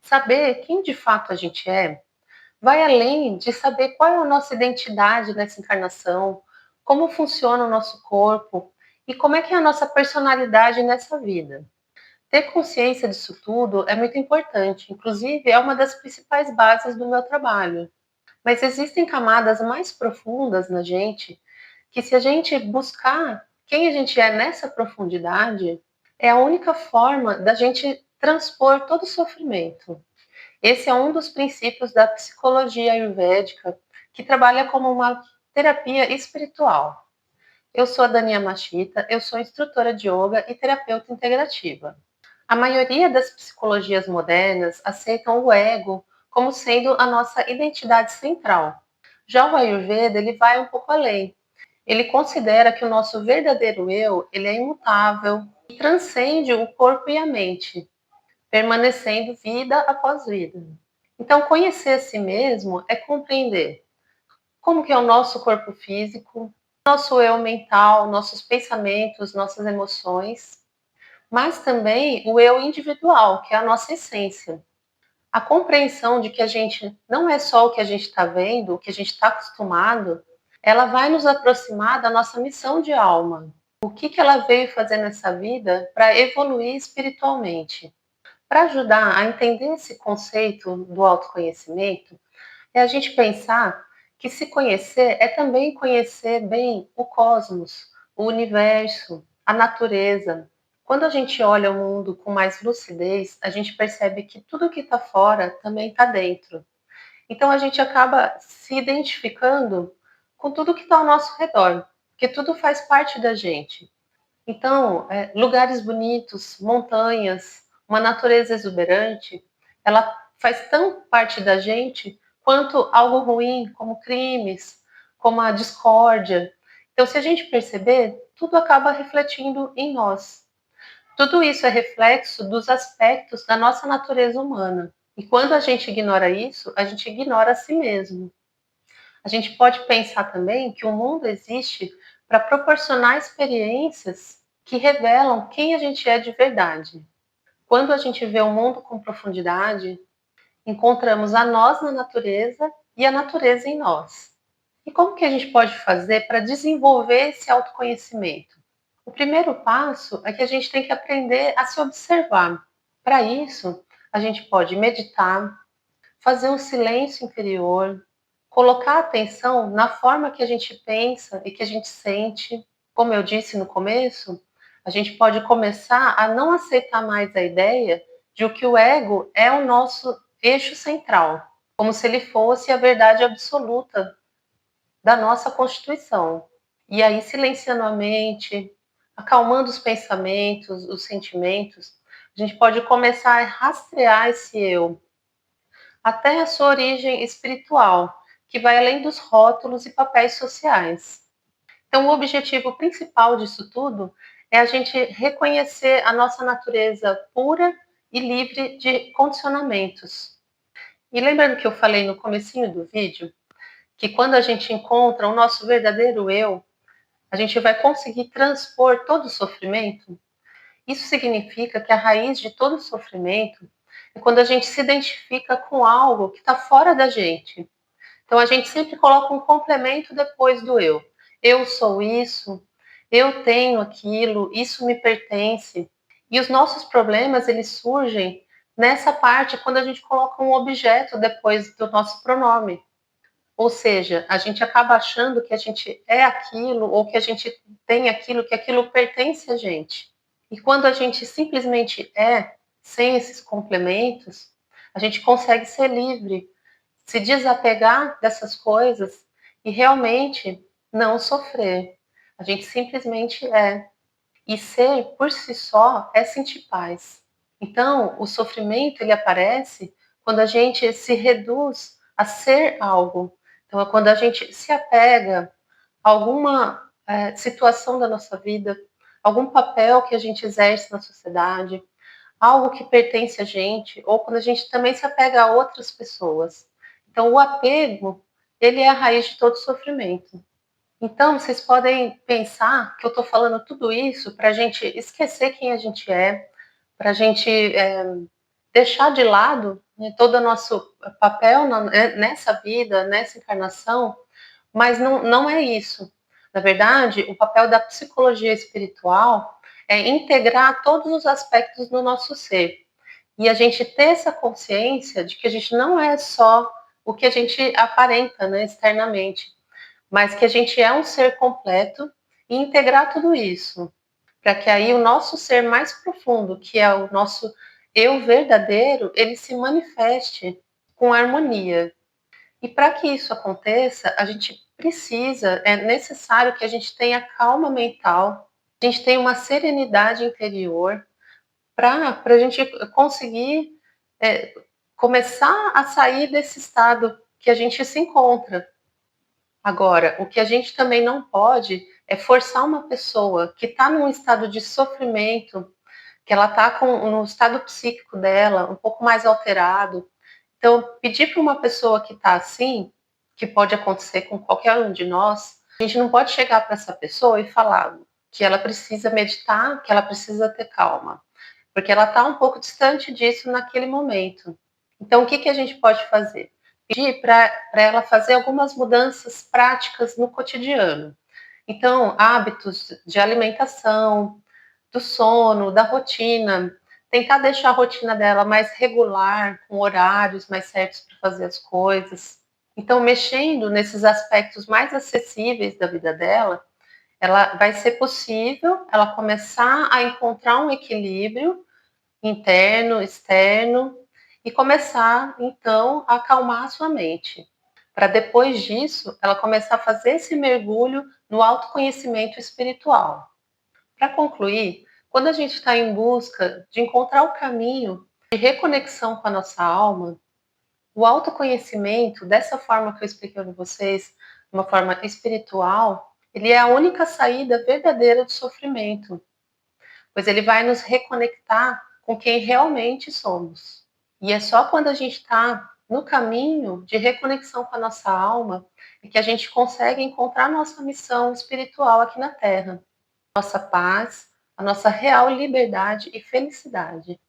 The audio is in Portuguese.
Saber quem de fato a gente é vai além de saber qual é a nossa identidade nessa encarnação, como funciona o nosso corpo e como é que é a nossa personalidade nessa vida. Ter consciência disso tudo é muito importante, inclusive é uma das principais bases do meu trabalho. Mas existem camadas mais profundas na gente que, se a gente buscar quem a gente é nessa profundidade, é a única forma da gente transpor todo o sofrimento. Esse é um dos princípios da psicologia ayurvédica, que trabalha como uma terapia espiritual. Eu sou a Dania Machita, eu sou instrutora de yoga e terapeuta integrativa. A maioria das psicologias modernas aceitam o ego como sendo a nossa identidade central. Já o Ayurveda, ele vai um pouco além. Ele considera que o nosso verdadeiro eu, ele é imutável e transcende o corpo e a mente, permanecendo vida após vida. Então, conhecer a si mesmo é compreender como que é o nosso corpo físico, nosso eu mental, nossos pensamentos, nossas emoções, mas também o eu individual, que é a nossa essência. A compreensão de que a gente não é só o que a gente está vendo, o que a gente está acostumado, ela vai nos aproximar da nossa missão de alma. O que, que ela veio fazer nessa vida para evoluir espiritualmente? Para ajudar a entender esse conceito do autoconhecimento, é a gente pensar que se conhecer é também conhecer bem o cosmos, o universo, a natureza. Quando a gente olha o mundo com mais lucidez, a gente percebe que tudo que está fora também está dentro. Então a gente acaba se identificando com tudo que está ao nosso redor, porque tudo faz parte da gente. Então, lugares bonitos, montanhas, uma natureza exuberante, ela faz tão parte da gente quanto algo ruim, como crimes, como a discórdia. Então, se a gente perceber, tudo acaba refletindo em nós. Tudo isso é reflexo dos aspectos da nossa natureza humana. E quando a gente ignora isso, a gente ignora a si mesmo. A gente pode pensar também que o mundo existe para proporcionar experiências que revelam quem a gente é de verdade. Quando a gente vê o mundo com profundidade, encontramos a nós na natureza e a natureza em nós. E como que a gente pode fazer para desenvolver esse autoconhecimento? O primeiro passo é que a gente tem que aprender a se observar. Para isso, a gente pode meditar, fazer um silêncio interior, colocar atenção na forma que a gente pensa e que a gente sente. Como eu disse no começo, a gente pode começar a não aceitar mais a ideia de que o ego é o nosso eixo central, como se ele fosse a verdade absoluta da nossa constituição. E aí, silenciando a mente, acalmando os pensamentos, os sentimentos, a gente pode começar a rastrear esse eu até a sua origem espiritual, que vai além dos rótulos e papéis sociais. Então, o objetivo principal disso tudo é a gente reconhecer a nossa natureza pura e livre de condicionamentos. E lembrando que eu falei no comecinho do vídeo, que quando a gente encontra o nosso verdadeiro eu, a gente vai conseguir transpor todo o sofrimento. Isso significa que a raiz de todo o sofrimento é quando a gente se identifica com algo que está fora da gente. Então a gente sempre coloca um complemento depois do eu. Eu sou isso, eu tenho aquilo, isso me pertence. E os nossos problemas, eles surgem nessa parte quando a gente coloca um objeto depois do nosso pronome. Ou seja, a gente acaba achando que a gente é aquilo ou que a gente tem aquilo, que aquilo pertence a gente. E quando a gente simplesmente é, sem esses complementos, a gente consegue ser livre, se desapegar dessas coisas e realmente não sofrer. A gente simplesmente é. E ser por si só é sentir paz. Então, o sofrimento ele aparece quando a gente se reduz a ser algo. Então, é quando a gente se apega a alguma situação da nossa vida, algum papel que a gente exerce na sociedade, algo que pertence a gente, ou quando a gente também se apega a outras pessoas. Então, o apego, ele é a raiz de todo sofrimento. Então, vocês podem pensar que eu estou falando tudo isso para a gente esquecer quem a gente é, para a gente deixar de lado, né, todo o nosso papel nessa vida, nessa encarnação, mas não é isso. Na verdade, o papel da psicologia espiritual é integrar todos os aspectos do nosso ser. E a gente ter essa consciência de que a gente não é só o que a gente aparenta, né, externamente, mas que a gente é um ser completo e integrar tudo isso, para que aí o nosso ser mais profundo, que é o nosso eu verdadeiro, ele se manifeste com harmonia. E para que isso aconteça, a gente precisa, é necessário que a gente tenha calma mental, a gente tenha uma serenidade interior para a gente conseguir é, começar a sair desse estado que a gente se encontra. Agora, o que a gente também não pode é forçar uma pessoa que está num estado de sofrimento, que ela está no estado psíquico dela um pouco mais alterado. Então, pedir para uma pessoa que está assim, que pode acontecer com qualquer um de nós, a gente não pode chegar para essa pessoa e falar que ela precisa meditar, que ela precisa ter calma, porque ela está um pouco distante disso naquele momento. Então, o que, que a gente pode fazer? Pedir para ela fazer algumas mudanças práticas no cotidiano. Então, hábitos de alimentação, do sono, da rotina, tentar deixar a rotina dela mais regular, com horários mais certos para fazer as coisas. Então, mexendo nesses aspectos mais acessíveis da vida dela, ela vai ser possível ela começar a encontrar um equilíbrio interno, externo, e começar, então, a acalmar a sua mente. Para depois disso, ela começar a fazer esse mergulho no autoconhecimento espiritual. Para concluir, quando a gente está em busca de encontrar o caminho de reconexão com a nossa alma, o autoconhecimento, dessa forma que eu expliquei para vocês, de uma forma espiritual, ele é a única saída verdadeira do sofrimento, pois ele vai nos reconectar com quem realmente somos. E é só quando a gente está no caminho de reconexão com a nossa alma que a gente consegue encontrar nossa missão espiritual aqui na Terra, nossa paz, a nossa real liberdade e felicidade.